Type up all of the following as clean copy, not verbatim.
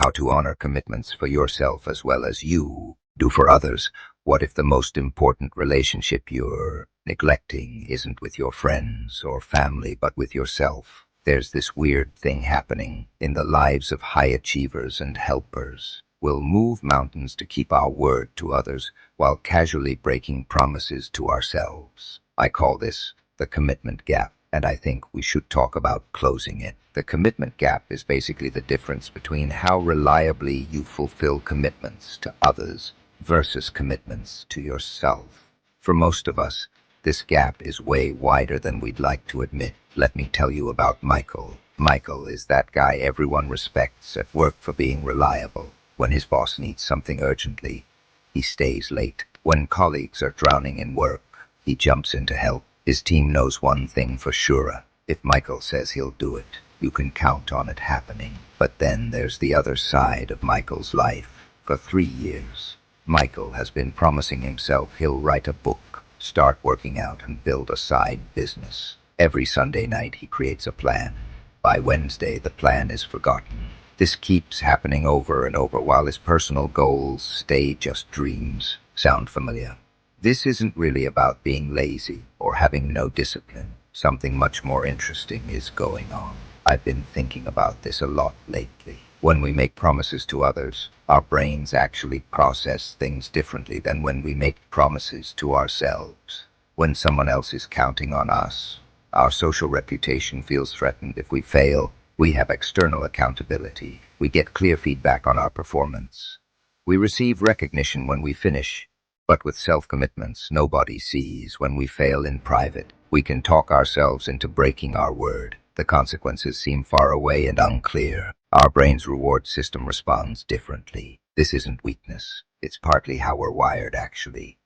how to honor commitments for yourself as well as you do for others. What if the most important relationship you're neglecting isn't with your friends or family, but with yourself? There's this weird thing happening in the lives of high achievers and helpers. We'll move mountains to keep our word to others while casually breaking promises to ourselves. I call this the commitment gap, and I think we should talk about closing it. The commitment gap is basically the difference between how reliably you fulfill commitments to others versus commitments to yourself. For most of us, this gap is way wider than we'd like to admit. Let me tell you about Michael. Michael is that guy everyone respects at work for being reliable. When his boss needs something urgently, he stays late. When colleagues are drowning in work, he jumps in to help. His team knows one thing for sure. If Michael says he'll do it, you can count on it happening. But then there's the other side of Michael's life. For 3 years, Michael has been promising himself he'll write a book, start working out, and build a side business. Every Sunday night he creates a plan. By Wednesday, the plan is forgotten. This keeps happening over and over while his personal goals stay just dreams. Sound familiar? This isn't really about being lazy or having no discipline. Something much more interesting is going on. I've been thinking about this a lot lately. When we make promises to others, our brains actually process things differently than when we make promises to ourselves. When someone else is counting on us, our social reputation feels threatened. If we fail, we have external accountability. We get clear feedback on our performance. We receive recognition when we finish. But with self-commitments, nobody sees when we fail in private. We can talk ourselves into breaking our word. The consequences seem far away and unclear. Our brain's reward system responds differently. This isn't weakness. It's partly how we're wired, actually.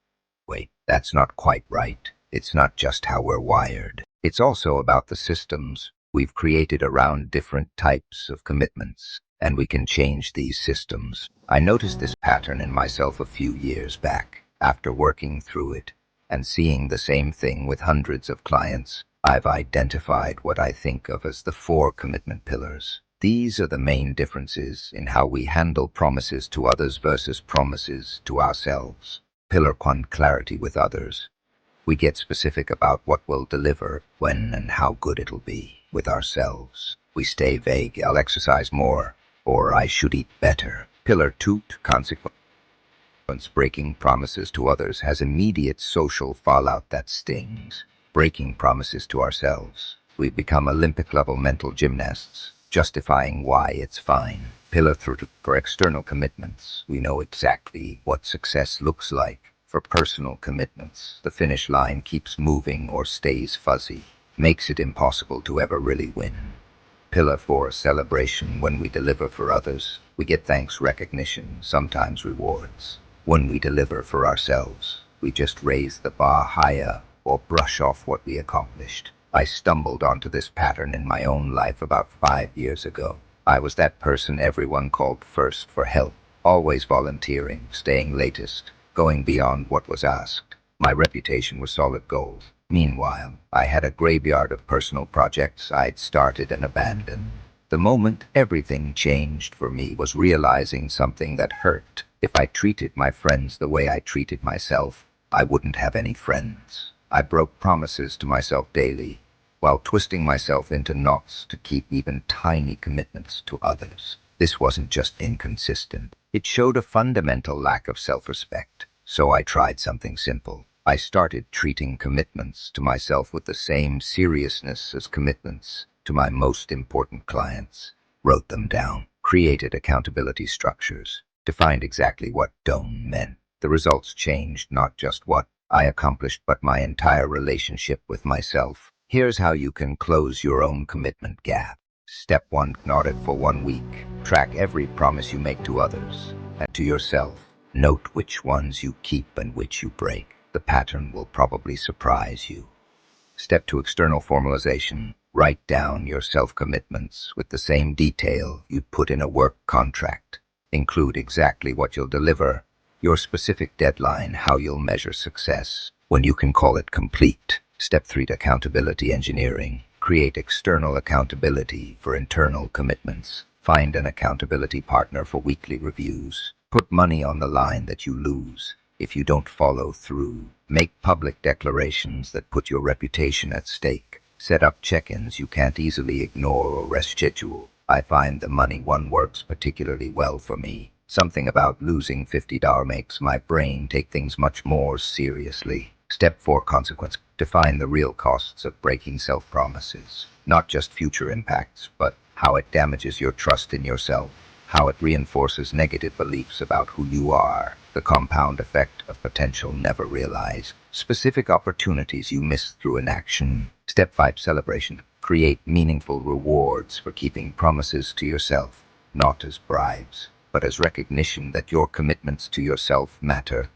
Wait, that's not quite right. It's not just how we're wired. It's also about the systems we've created around different types of commitments, and we can change these systems. I noticed this pattern in myself a few years back. After working through it and seeing the same thing with hundreds of clients, I've identified what I think of as the 4 commitment pillars. These are the main differences in how we handle promises to others versus promises to ourselves. Pillar 1, clarity with others. We get specific about what we'll deliver, when and how good it'll be. With ourselves, we stay vague. I'll exercise more, or I should eat better. Pillar 2, consequence. Breaking promises to others has immediate social fallout that stings. Breaking promises to ourselves, we become Olympic-level mental gymnasts, justifying why it's fine. Pillar 3, for external commitments, we know exactly what success looks like. For personal commitments, the finish line keeps moving or stays fuzzy, makes it impossible to ever really win. Pillar 4, celebration. When we deliver for others, we get thanks, recognition, sometimes rewards. When we deliver for ourselves, we just raise the bar higher or brush off what we accomplished. I stumbled onto this pattern in my own life about 5 years ago. I was that person everyone called first for help, always volunteering, staying latest, going beyond what was asked. My reputation was solid gold. Meanwhile, I had a graveyard of personal projects I'd started and abandoned. The moment everything changed for me was realizing something that hurt. If I treated my friends the way I treated myself, I wouldn't have any friends. I broke promises to myself daily, while twisting myself into knots to keep even tiny commitments to others. This wasn't just inconsistent. It showed a fundamental lack of self-respect. So I tried something simple. I started treating commitments to myself with the same seriousness as commitments to my most important clients. Wrote them down, created accountability structures, defined exactly what "don't" meant. The results changed not just what I accomplished, but my entire relationship with myself. Here's how you can close your own commitment gap. Step 1, ignore it for 1 week. Track every promise you make to others and to yourself. Note which ones you keep and which you break. The pattern will probably surprise you. Step 2, external formalization. Write down your self-commitments with the same detail you'd put in a work contract. Include exactly what you'll deliver, your specific deadline, how you'll measure success, when you can call it complete. Step 3, accountability engineering. Create external accountability for internal commitments. Find an accountability partner for weekly reviews. Put money on the line that you lose if you don't follow through. Make public declarations that put your reputation at stake. Set up check-ins you can't easily ignore or reschedule. I find the money one works particularly well for me. Something about losing $50 makes my brain take things much more seriously. Step 4, consequence. Define the real costs of breaking self-promises. Not just future impacts, but how it damages your trust in yourself, how it reinforces negative beliefs about who you are, the compound effect of potential never realized, specific opportunities you miss through inaction. Step 5, celebration. Create meaningful rewards for keeping promises to yourself, not as bribes, but as recognition that your commitments to yourself matter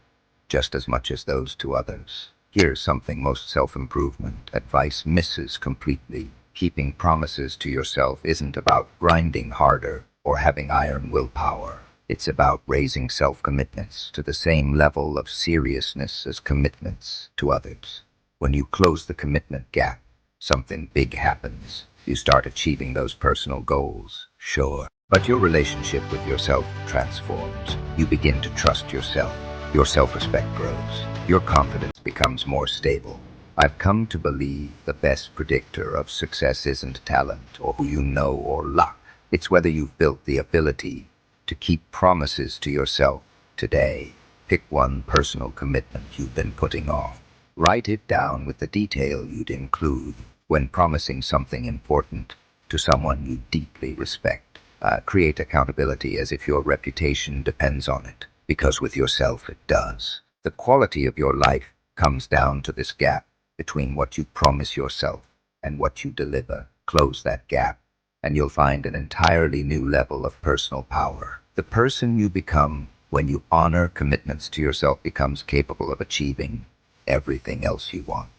just as much as those to others. Here's something most self-improvement advice misses completely. Keeping promises to yourself isn't about grinding harder or having iron willpower. It's about raising self-commitments to the same level of seriousness as commitments to others. When you close the commitment gap, something big happens. You start achieving those personal goals, sure, but your relationship with yourself transforms. You begin to trust yourself. Your self-respect grows. Your confidence becomes more stable. I've come to believe the best predictor of success isn't talent or who you know or luck. It's whether you've built the ability to keep promises to yourself today. Pick one personal commitment you've been putting off. Write it down with the detail you'd include when promising something important to someone you deeply respect. Create accountability as if your reputation depends on it, because with yourself it does. The quality of your life comes down to this gap between what you promise yourself and what you deliver. Close that gap, and you'll find an entirely new level of personal power. The person you become when you honor commitments to yourself becomes capable of achieving everything else you want.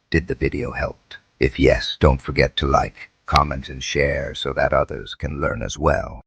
Did the video help? If yes, don't forget to like, comment, and share so that others can learn as well.